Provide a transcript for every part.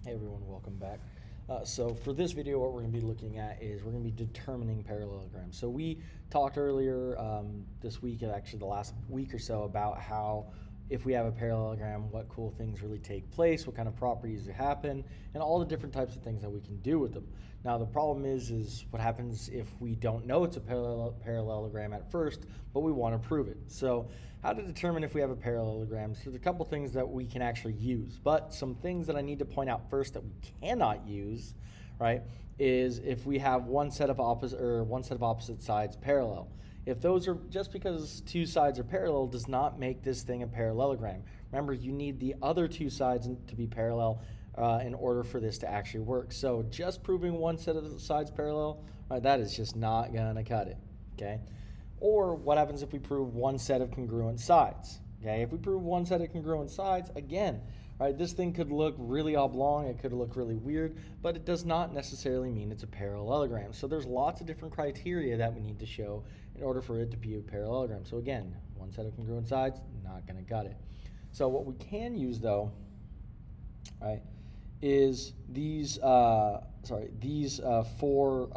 Hey everyone, welcome back. So for this video, what we're going to be looking at is we're going to be determining parallelograms. So we talked earlier this week, actually the last week or so, about how if we have a parallelogram, what cool things really take place, what kind of properties happen, and all the different types of things that we can do with them. Now the problem is what happens if we don't know it's a parallelogram at first, but we want to prove it. So how to determine if we have a parallelogram? So there's a couple things that we can actually use, but some things that I need to point out first that we cannot use, right, is if we have one set of opposite sides parallel. If those are, just because two sides are parallel does not make this thing a parallelogram. Remember, you need the other two sides to be parallel in order for this to actually work. So just proving one set of the sides parallel, right, that is just not gonna cut it, okay? Or what happens if we prove one set of congruent sides? Okay, if we prove one set of congruent sides, again, right, this thing could look really oblong, it could look really weird, but it does not necessarily mean it's a parallelogram. So there's lots of different criteria that we need to show in order for it to be a parallelogram. So again, one set of congruent sides, not gonna cut it. So what we can use though, right, is these four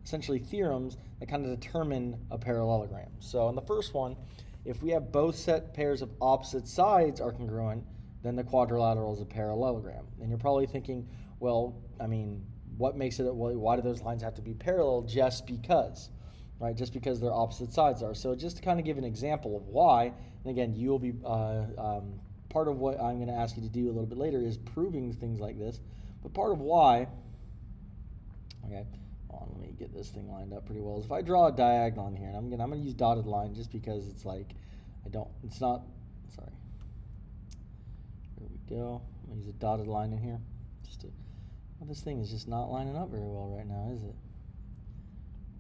essentially theorems that kind of determine a parallelogram. So in the first one, if we have both set pairs of opposite sides are congruent, then the quadrilateral is a parallelogram. And you're probably thinking, well, I mean, what makes it, why do those lines have to be parallel just because, right? Just because their opposite sides are. So just to kind of give an example of why, and again, you will be, part of what I'm gonna ask you to do a little bit later is proving things like this, but part of why, okay, let me get this thing lined up pretty well. If I draw a diagonal in here, and I'm gonna use dotted line just because it's like, here we go. I'm gonna use a dotted line in here. Well, this thing is just not lining up very well right now, is it?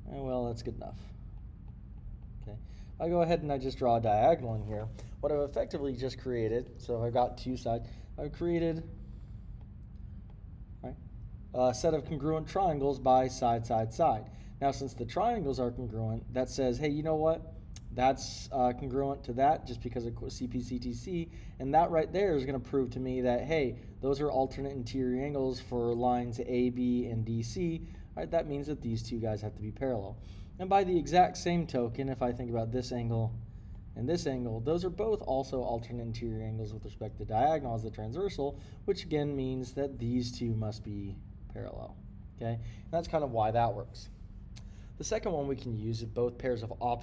Well, that's good enough. Okay, I go ahead and I just draw a diagonal in here. What I've effectively just created, so I've got two sides, I've created a set of congruent triangles by side, side, side. Now, since the triangles are congruent, that says, hey, you know what? That's congruent to that just because of CPCTC, and that right there is going to prove to me that, hey, those are alternate interior angles for lines AB and DC. Right, that means that these two guys have to be parallel. And by the exact same token, if I think about this angle and this angle, those are both also alternate interior angles with respect to diagonal as the transversal, which again means that these two must be parallel. Okay, and that's kind of why that works. The second one we can use is both pairs, I'm gonna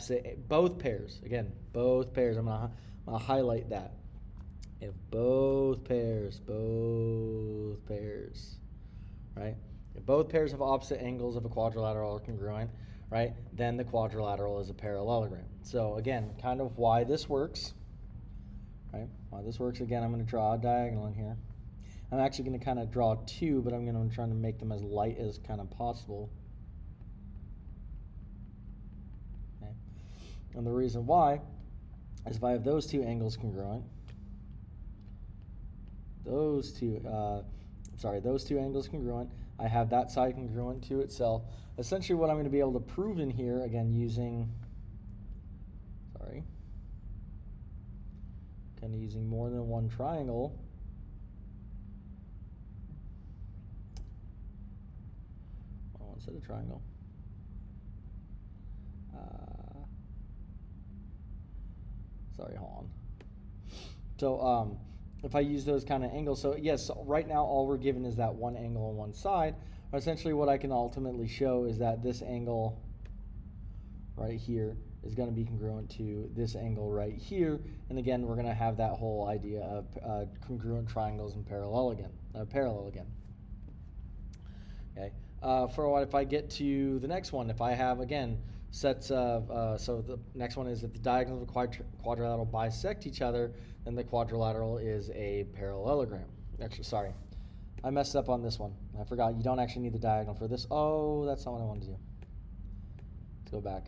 highlight that. If both pairs, right? If both pairs of opposite angles of a quadrilateral are congruent, right, then the quadrilateral is a parallelogram. So again, kind of why this works, right? Why this works, again, I'm gonna draw a diagonal in here. I'm actually going to kind of draw two, but I'm going to try to make them as light as kind of possible. Okay. And the reason why is if I have those two angles congruent, those two angles congruent, I have that side congruent to itself. Essentially what I'm going to be able to prove in here, again, using more than one triangle, set of triangle. Hold on. So if I use those kind of angles, so yes, right now all we're given is that one angle on one side. Essentially what I can ultimately show is that this angle right here is going to be congruent to this angle right here. And again, we're going to have that whole idea of congruent triangles and parallel again. Okay. If I get to the next one, if I have, again, sets of, so the next one is if the diagonals of a quadrilateral bisect each other, then the quadrilateral is a parallelogram. Actually, sorry, I messed up on this one. I forgot, you don't actually need the diagonal for this. Oh, that's not what I wanted to do. Let's go back.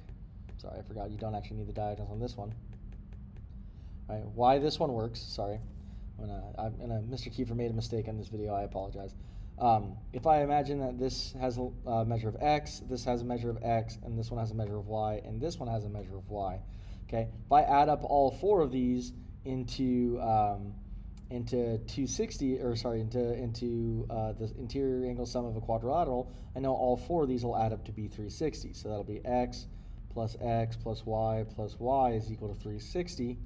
Sorry, I forgot, you don't actually need the diagonals on this one. All right, why this one works, sorry. Mr. Kiefer made a mistake in this video, I apologize. If I imagine that this has a measure of x, this has a measure of x, and this one has a measure of y, and this one has a measure of y, okay? If I add up all four of these into into 260, or sorry, into the interior angle sum of a quadrilateral, I know all four of these will add up to be 360. So that'll be x plus y is equal to 360,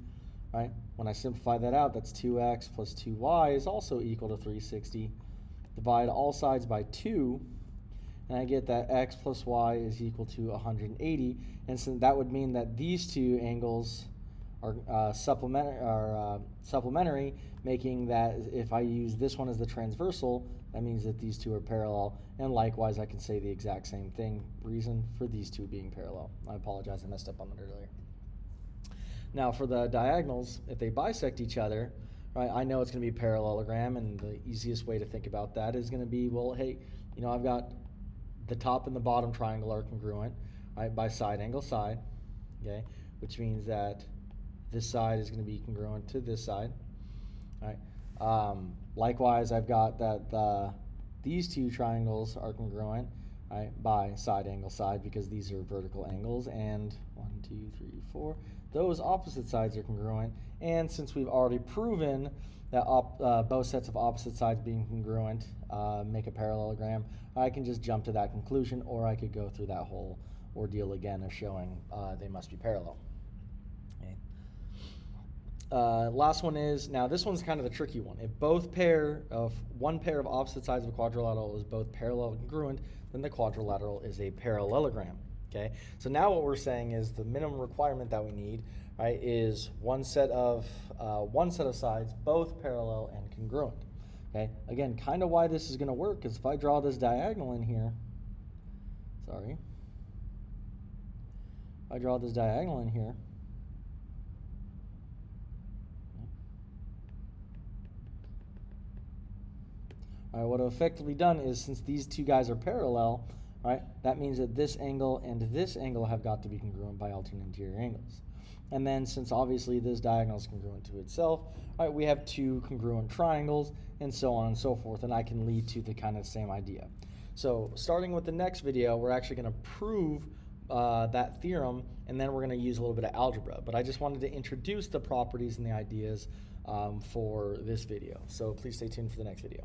right? When I simplify that out, that's 2x plus 2y is also equal to 360. Divide all sides by 2, and I get that x plus y is equal to 180. And so that would mean that these two angles are supplementary, making that if I use this one as the transversal, that means that these two are parallel. And likewise, I can say the exact same thing, reason for these two being parallel. I apologize, I messed up on that earlier. Now for the diagonals, if they bisect each other, right, I know it's going to be a parallelogram, and the easiest way to think about that is going to be, well, hey, you know, I've got the top and the bottom triangle are congruent, right, by side angle side, okay, which means that this side is going to be congruent to this side, right? Likewise, I've got that these two triangles are congruent, right, by side angle side, because these are vertical angles, and 1, 2, 3, 4, those opposite sides are congruent. And since we've already proven that both sets of opposite sides being congruent make a parallelogram, I can just jump to that conclusion, or I could go through that whole ordeal again of showing they must be parallel. Okay. Last one is, now this one's kind of the tricky one. If one pair of opposite sides of a quadrilateral is both parallel and congruent, then the quadrilateral is a parallelogram. Okay, so now what we're saying is the minimum requirement that we need, right, is one set of sides both parallel and congruent. Okay, again, kind of why this is going to work is if I draw this diagonal in here, if I draw this diagonal in here, all right, what I've effectively done is, since these two guys are parallel, right, that means that this angle and this angle have got to be congruent by alternate interior angles. And then, since obviously this diagonal is congruent to itself, right, we have two congruent triangles, and so on and so forth, and I can lead to the kind of same idea. So starting with the next video, we're actually going to prove that theorem, and then we're going to use a little bit of algebra. But I just wanted to introduce the properties and the ideas for this video. So please stay tuned for the next video.